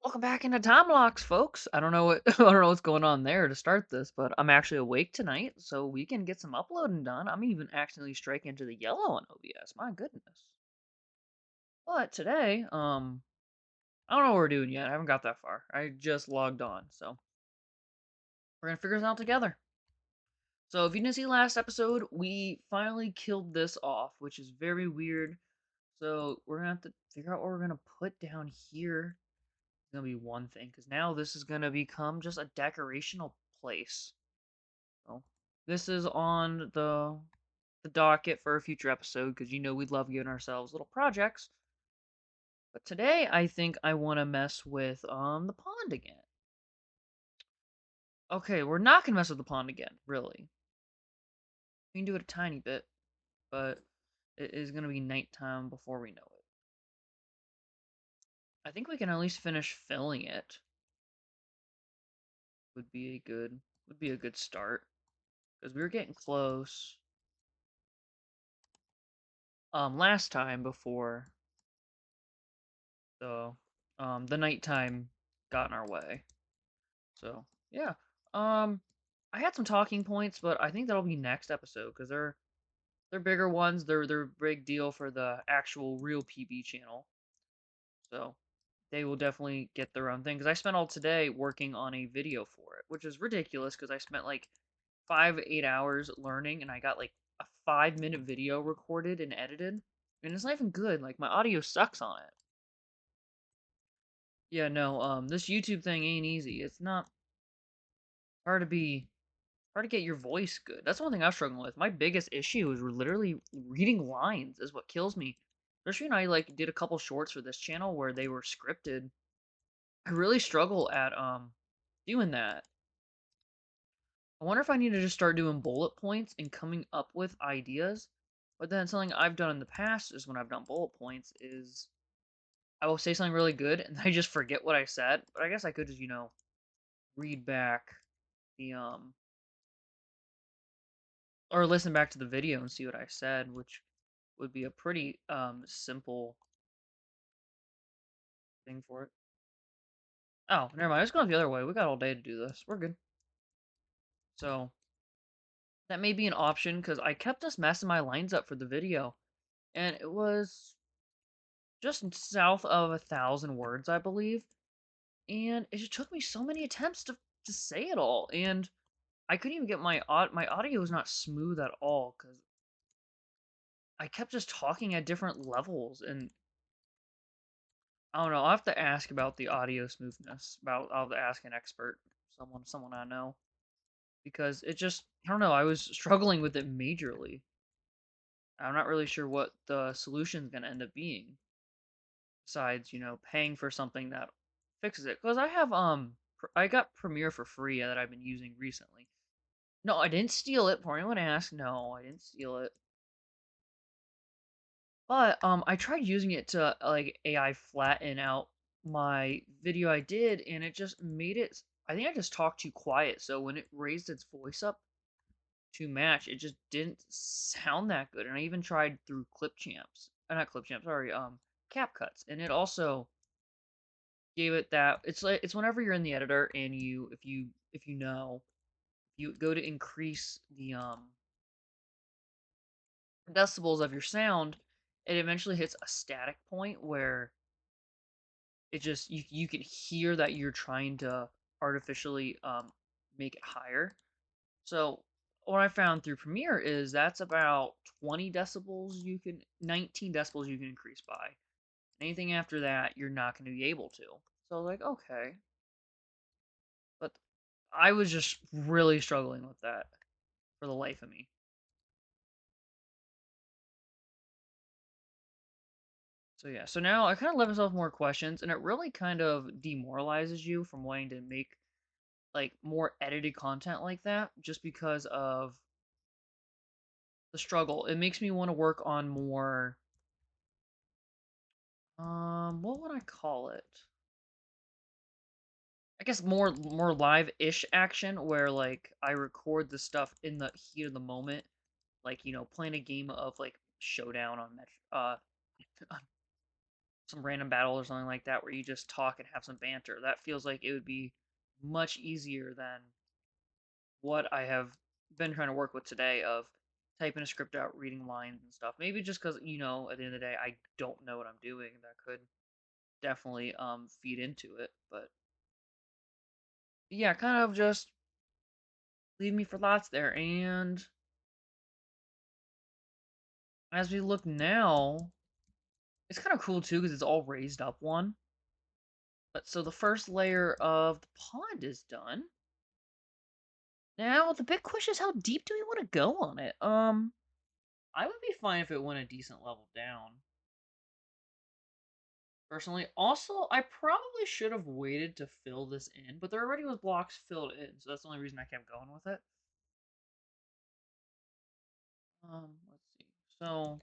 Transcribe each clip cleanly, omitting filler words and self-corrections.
Welcome back into Timelocks, folks. I don't know what I don't know what's going on there to start this, but I'm actually awake tonight, so we can get some uploading done. I'm even accidentally striking into the yellow on OBS. My goodness. But today, I don't know what we're doing yet. I haven't got that far. I just logged on, so we're gonna figure this out together. So if you didn't see last episode, we finally killed this off, which is very weird. So we're gonna have to figure out what we're gonna put down here. Gonna be one thing because now this is gonna become just a decorational place. So this is on the docket for a future episode because we'd love giving ourselves little projects. But today I think I want to mess with the pond again. Okay, we're not gonna mess with the pond again, really. We can do it a tiny bit, but it is gonna be nighttime before we know it. I think we can at least finish filling it. Would be a good start because we were getting close. Last time before the the nighttime got in our way. So yeah. Um I had some talking points, but I think that'll be next episode because they're bigger ones. They're a big deal for the actual real PB channel. So they will definitely get their own thing. Because I spent all today working on a video for it, which is ridiculous because I spent like 5 8 hours learning and I got like a 5 minute video recorded and edited. And it's not even good. Like my audio sucks on it. Yeah, no, this YouTube thing ain't easy. It's not hard to be hard to get your voice good. That's one thing I'm struggling with. My biggest issue is literally reading lines is what kills me. Especially when I like did a couple shorts for this channel where they were scripted. I really struggle at doing that. I wonder if I need to just start doing bullet points and coming up with ideas. But then something I've done in the past is when I've done bullet points is I will say something really good and I just forget what I said. But I guess I could just, read back the or listen back to the video and see what I said, which would be a pretty simple thing for it. Oh, never mind. Let's go the other way. We got all day to do this. We're good. So that may be an option because I kept just messing my lines up for the video, and it was just south of 1,000 words, I believe, and it just took me so many attempts to say it all, and I couldn't even get my audio was not smooth at all because I kept just talking at different levels, and I don't know. I'll have to ask about the audio smoothness. I'll have to ask an expert, someone I know, because it just I don't know. I was struggling with it majorly. I'm not really sure what the solution's gonna end up being, besides paying for something that fixes it. Because I got Premiere for free that I've been using recently. No, I didn't steal it. For anyone ask, no, I didn't steal it. But I tried using it to like AI flatten out my video I did, and it just made it. I think I just talked too quiet, so when it raised its voice up to match, it just didn't sound that good. And I even tried through Clip Champs, not Clip Champs, sorry, CapCuts, and it also gave it that. It's like it's whenever you're in the editor and you go to increase the decibels of your sound, it eventually hits a static point where it just you can hear that you're trying to artificially make it higher. So what I found through Premiere is that's about 19 decibels you can increase by. Anything after that, you're not going to be able to. So like, okay, but I was just really struggling with that for the life of me. So yeah, so now I kind of left myself more questions, and it really kind of demoralizes you from wanting to make like more edited content like that, just because of the struggle. It makes me want to work on more what would I call it? I guess more live-ish action where like I record the stuff in the heat of the moment, like playing a game of like Showdown on Metro some random battle or something like that where you just talk and have some banter. That feels like it would be much easier than what I have been trying to work with today of typing a script out, reading lines and stuff. Maybe just because, at the end of the day, I don't know what I'm doing. That could definitely feed into it. But yeah, kind of just leave me for thoughts there. And as we look now, it's kind of cool too because it's all raised up one. But so the first layer of the pond is done. Now the big question is how deep do we want to go on it? I would be fine if it went a decent level down. Personally, also, I probably should have waited to fill this in, but there already was blocks filled in, so that's the only reason I kept going with it. Let's see. So,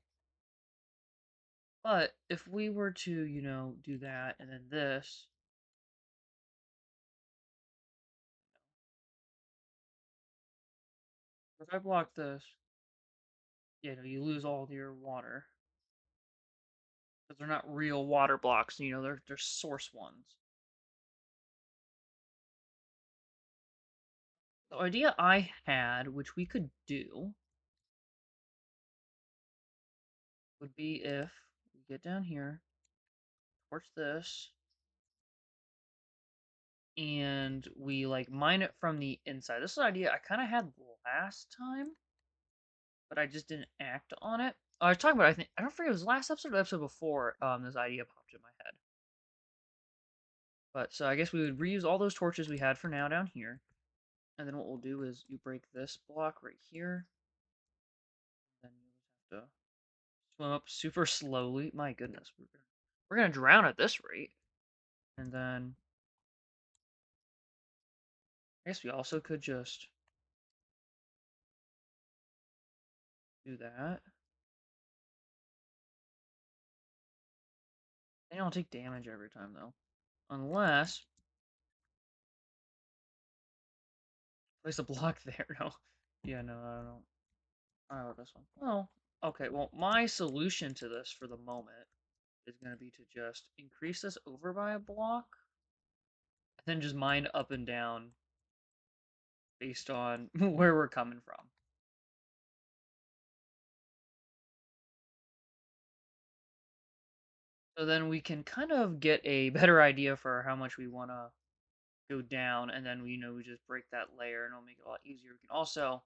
but if we were to, do that and then this, if I block this, you lose all your water because they're not real water blocks. They're source ones. The idea I had, which we could do, would be if we get down here, torch this, and we like mine it from the inside. This is an idea I kind of had last time, but I just didn't act on it. I was talking about, I don't forget, it was last episode or the episode before. This idea popped in my head. But so I guess we would reuse all those torches we had for now down here, and then what we'll do is you break this block right here. Then you just have to swim up super slowly. My goodness, we're gonna drown at this rate. And then I guess we also could just do that. They don't take damage every time though. Unless place a block there. No. Yeah, no, I don't. I don't this one. Oh, okay. Well, my solution to this for the moment is going to be to just increase this over by a block, and then just mine up and down based on where we're coming from. So then we can kind of get a better idea for how much we want to go down, and then we just break that layer, and it'll make it a lot easier. We can also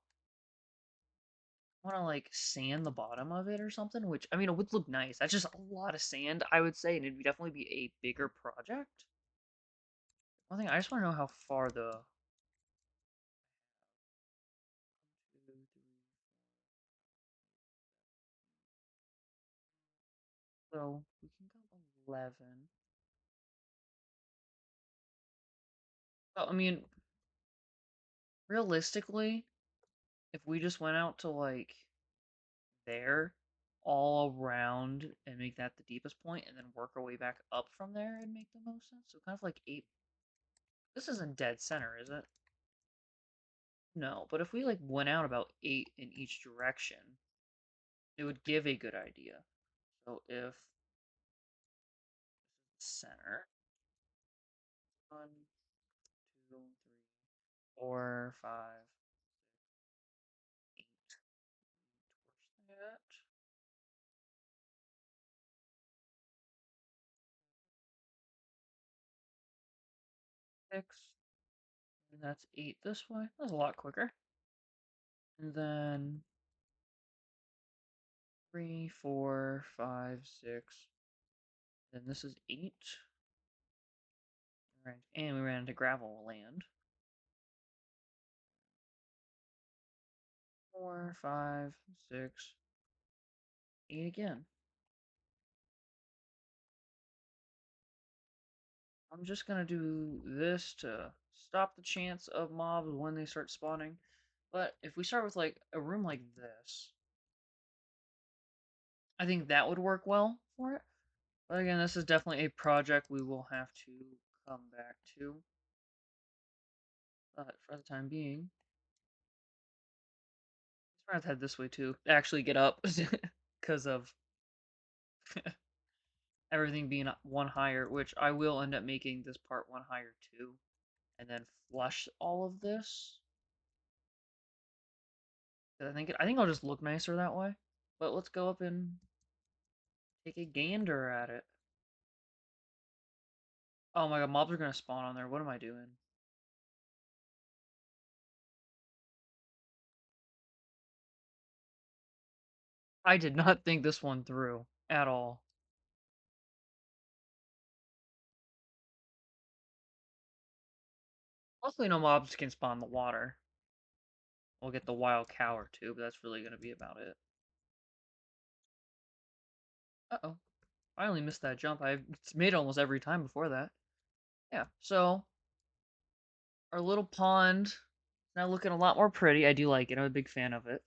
want to like sand the bottom of it or something, which I mean it would look nice. That's just a lot of sand, I would say, and it'd definitely be a bigger project. One thing I just want to know how far the so we can go 11. So I mean, realistically, if we just went out to like there all around and make that the deepest point and then work our way back up from there and make the most sense. So kind of like 8. This isn't dead center, is it? No, but if we like went out about 8 in each direction, it would give a good idea. So if center, 1, 2, 3, 4, 5, 8, torch that, 6, and that's 8 this way. That's a lot quicker. And then 3, 4, 5, 6. Then this is 8. Right, and we ran into gravel land. 4, 5, 6, 8 again. I'm just gonna do this to stop the chance of mobs when they start spawning. But if we start with like a room like this, I think that would work well for it. But again, this is definitely a project we will have to come back to. But for the time being, let's have to head this way too. Actually get up because of everything being one higher, which I will end up making this part one higher too, and then flush all of this. I think I'll just look nicer that way. But let's go up and take a gander at it. Oh my god, mobs are gonna spawn on there. What am I doing? I did not think this one through at all. Luckily, no mobs can spawn in the water. We'll get the wild cow or two, but that's really gonna be about it. Uh-oh. I only missed that jump. I've made it almost every time before that. Yeah, so our little pond now looking a lot more pretty. I do like it. I'm a big fan of it.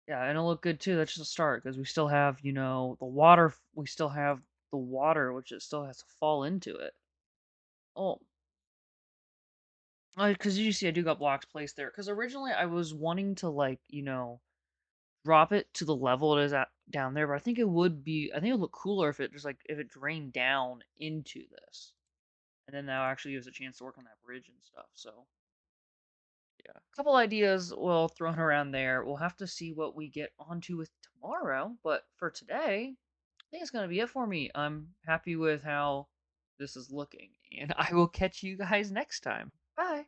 Yeah, and it'll look good too. That's just a start because we still have, the water. We still have the water, which it still has to fall into it. Oh, because you see, I do got blocks placed there. Because originally I was wanting to drop it to the level it is at down there, but I think it would be. I think it would look cooler if it just if it drained down into this, and then that actually gives a chance to work on that bridge and stuff. So yeah, a couple ideas well thrown around there. We'll have to see what we get onto with tomorrow, but for today, I think it's gonna be it for me. I'm happy with how this is looking, and I will catch you guys next time. Bye.